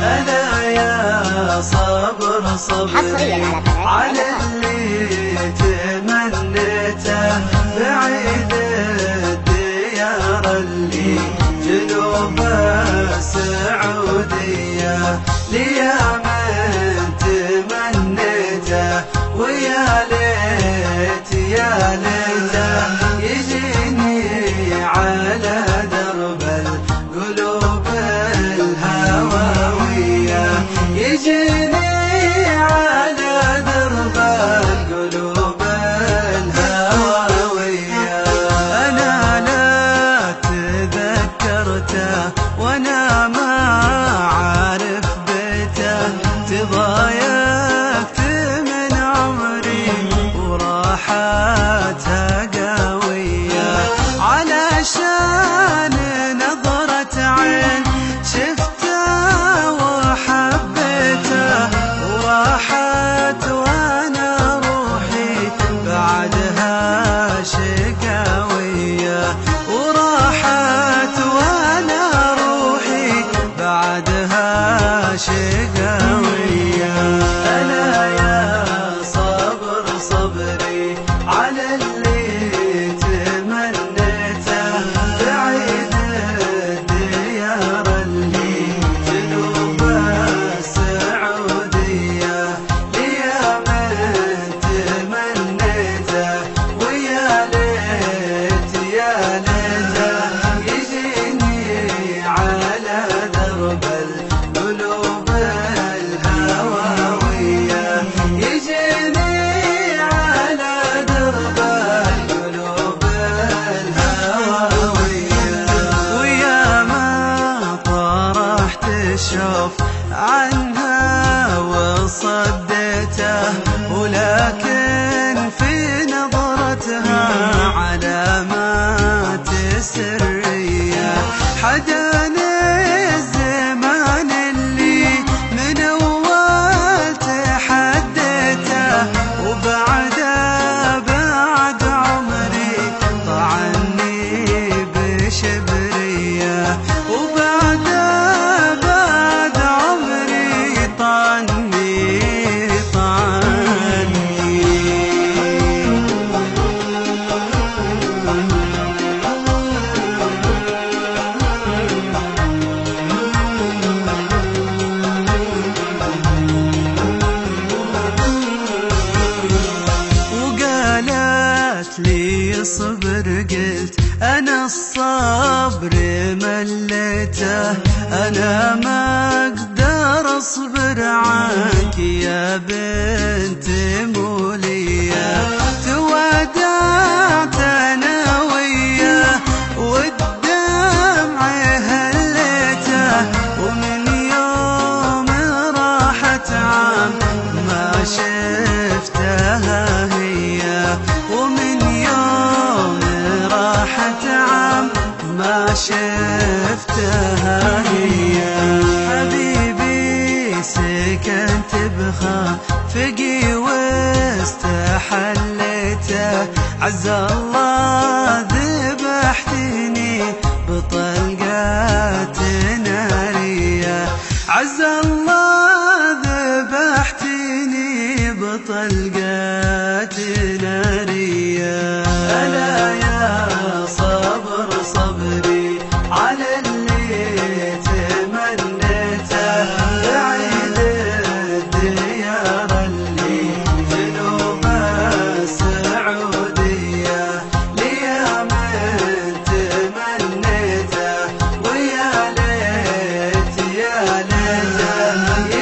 أنا يا صبر صبري على اللي تمنيته بعيد الديار اللي جنوب السعودية ليا من تمنيته ويا ليت يا ليته يجيني على درب القلوب الهواوية يجيني على درب القلوب الهواوية. أنا لا تذكرته وأنا ما عارف بيته تضايقت من عمري وراحتها قوية علشان نظرة عين شفته وحبيته وراحت وانا روحي بعدها شقاوية وراحت وانا روحي بعدها شقاوية. أنا يا صبر صبري على اللي تمنيته بعيد الديار اللي جنوب السعودية ليا من تمنيته ويا ليت يا ليته يجيني على درب القلوب الهواوية يجيني على درب القلوب الهواوية. ويا ما طرحت الشوف عنها وصديته ولكن في نظرتها علامات سرية حداني الزمان اللي من أول تحديته وبعد عمري طعني بشبرية وبعد عمري طعني. وقالت لي اصبر قلت أنا الصبر مليته أنا ما أقدر أصبر عنك يا بنت مولية تودعت أنا وياه والدمع هليته ومن يوم راحت عام ما شفتها هي ومن يوم راحت عام ما شفتها هي. حبيبي سكنت بخافقي واستحليته عز الله ذبحتني بطلقات نارية عز الله ذبحتني بطلقات نارية. أنا يا صبر صبري على اللي تمنيته بعيد الديار اللي جنوب السعودية ليا من تمنيته ويا ليت يا ليته